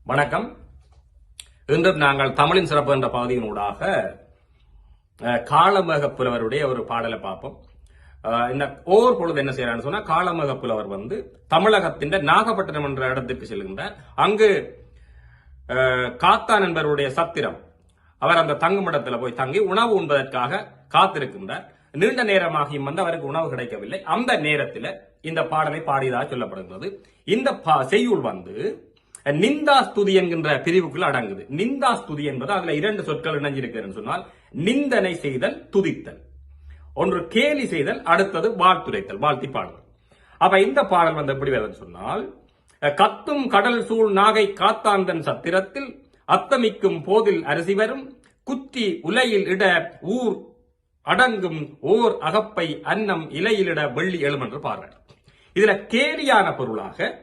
வணக்கம். இன்று நாங்கள் தமிழின் சிறப்பு என்ற பகுதியினூடாக காளமேக புலவருடைய ஒரு பாடலை பார்ப்போம். இந்த ஓர் பொழுது என்ன செய்யறான்னு சொன்னா, காளமேக புலவர் தமிழகத்தின் நாகப்பட்டினம் என்ற இடத்திற்கு செல்கின்றார். அங்கு காத்தான் என்பவருடைய சத்திரம், அவர் அந்த தங்குமிடத்துல போய் தங்கி உணவு உண்பதற்காக காத்திருக்கின்றார். நீண்ட நேரமாகியும் அவருக்கு உணவு கிடைக்கவில்லை. அந்த நேரத்தில் இந்த பாடலை பாடியதாக சொல்லப்படுகிறது. இந்த செய்யுள் நிந்தாஸ்துதி என்கின்ற பிரிவுக்குள் அடங்குது. நிந்தாஸ்துதி என்பது அதுல இரண்டு சொற்கள் இணைஞ்சிருக்கிறேன்னு சொன்னால், நிந்தனை செய்தல், துதித்தல். ஒன்று கேலி செய்தல், அடுத்தது வாழ்த்துரைத்தல், வாழ்த்தி பாடுதல். அப்ப இந்த பாடல் எப்படி வருதுன்னு சொன்னால், கத்தும் கடல் சூழ் நாகை காத்தாந்தன் சத்திரத்தில் அத்தமிக்கும் போதில் அரிசி வரும் குத்தி உலையில் இட ஊர் அடங்கும் ஓர் அகப்பை அன்னம் இலையிலிட வெள்ளி எழும் என்று பாடுறார். இதுல கேலியான பொருளாக,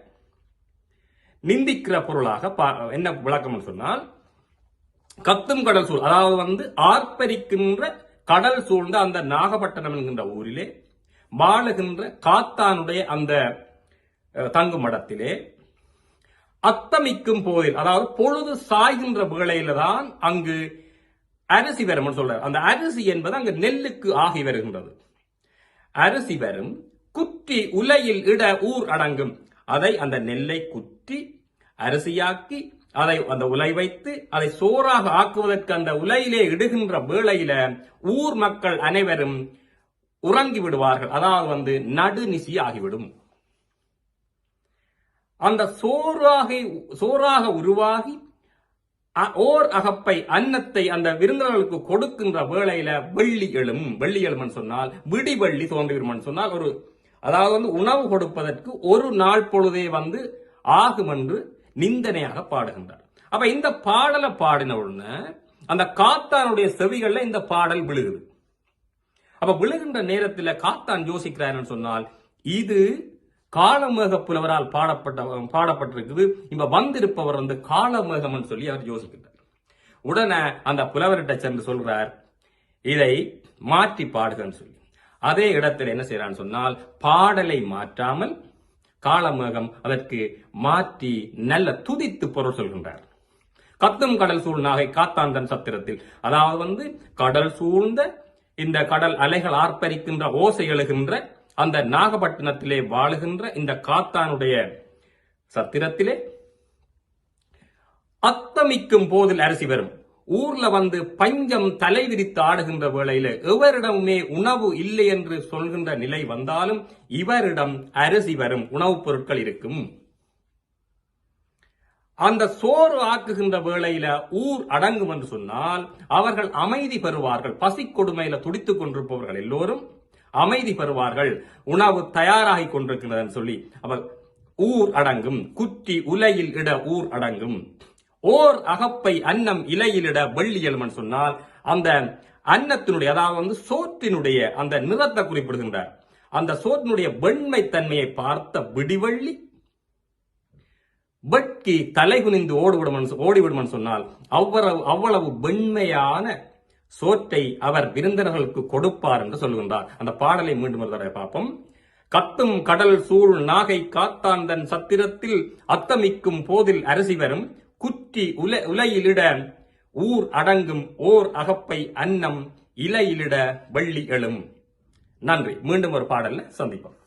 நிந்திக்கிற பொருளாக என்ன விளக்கம் சொன்னால், கத்தும் கடல் சூழ், அதாவது ஆர்ப்பரிக்கின்ற கடல் சூழ்ந்த அந்த நாகப்பட்டினம் என்கின்ற ஊரிலே வாழுகின்ற காத்தானுடைய அந்த தங்கும் மடத்திலே அத்தமிக்கும் போதில், அதாவது பொழுது சாய்கின்ற வேளையில தான் அங்கு அரிசி வரும் சொல்றார். அந்த அரிசி என்பது அங்கு நெல்லுக்கு ஆகி வருகின்றது. அரிசி வரும் குற்றி உலையில் இட ஊர் அடங்கும். அதை அந்த நெல்லை குற்றி அரிசியாக்கி அதை அந்த உலை வைத்து அதை சோறாக ஆக்குவதற்கு அந்த உலையிலே இடுகின்ற வேளையில ஊர் மக்கள் அனைவரும் உறங்கி விடுவார்கள். அதாவது நடுநிசி ஆகிவிடும். அந்த சோறாக உருவாகி ஓர் அகப்பை அன்னத்தை அந்த விருந்தினர்களுக்கு கொடுக்கின்ற வேளையில வெள்ளி எழும். வெள்ளி எழும் சொன்னால் விடிவெள்ளி தோன்றிவிடும் சொன்னால், அதாவது உணவு கொடுப்பதற்கு ஒரு நாள் பொழுதே ஆகும் என்று நிந்தனையாக பாடுகின்றார். அப்ப இந்த பாடலை பாடின உடனே அந்த காத்தானுடைய செவிகள்ல இந்த பாடல் விழுகுது. அப்ப விழுகின்ற நேரத்தில் காத்தான் யோசிக்கிறார் சொன்னால், இது காளமேக புலவரால் பாடப்பட்டிருக்குது. இப்ப வந்திருப்பவர் காளமேகம் சொல்லி அவர் யோசிக்கிறார். உடனே அந்த புலவர்கிட்ட சென்று சொல்றார், இதை மாற்றி பாடுகன்னு சொல்லி. அதே இடத்துல என்ன செய்யறான்னு சொன்னால், பாடலை மாற்றாமல் காளமேகம் அதற்கு மாற்றி நல்ல துதித்து பொருள் சொல்கின்றார். கத்தும் கடல் சூழ் நாகை காத்தாந்தன் சத்திரத்தில், அதாவது கடல் சூழ்ந்த இந்த கடல் அலைகள் ஆர்ப்பரிக்கின்ற ஓசை எழுகின்ற அந்த நாகப்பட்டினத்திலே வாழுகின்ற இந்த காத்தானுடைய சத்திரத்திலே அத்தமிக்கும் போதில் அரிசி வரும். ஊர்ல பஞ்சம் தலை விரித்து ஆடுகின்ற வேளையில எவரிடமுமே உணவு இல்லை என்று சொல்கின்ற நிலை வந்தாலும் இவரிடம் அரிசி வரும், உணவுப் பொருட்கள் இருக்கும். அந்த சோறு ஆக்குகின்ற வேளையில ஊர் அடங்கும் என்று சொன்னால் அவர்கள் அமைதி பெறுவார்கள். பசி கொடுமையில துடித்துக் கொண்டிருப்பவர்கள் எல்லோரும் அமைதி பெறுவார்கள். உணவு தயாராகி கொண்டிருக்கிறது சொல்லி அவர் ஊர் அடங்கும். குற்றி உலையில் இட ஊர் அடங்கும். ஓர் அகப்பை அன்னம் இலையிலிட வெள்ளி எழுமன் சொன்னால், அந்த அன்னத்தினுடைய, அதாவது சோற்றினுடைய அந்த நிறத்தை குறிப்பிடுகின்றார். அந்த சோற்றினுடைய வெண்மை தன்மையை பார்த்த விடிவள்ளி வெட்கி தலை குனிந்து ஓடிவிடுமன் சொன்னால், அவ்வளவு வெண்மையான சோற்றை அவர் விருந்தினர்களுக்கு கொடுப்பார் என்று சொல்லுகின்றார். அந்த பாடலை மீண்டும் ஒரு தடவை பார்ப்போம். கத்தும் கடல் சூழ் நாகை காத்தாந்தன் சத்திரத்தில் அத்தமிக்கும் போதில் அரிசி வரும் குற்றி உலையிலிட ஊர் அடங்கும் ஓர் அகப்பை அன்னம் இலையிலிட வெள்ளி எழும். நன்றி. மீண்டும் ஒரு பாடல்ல சந்திப்போம்.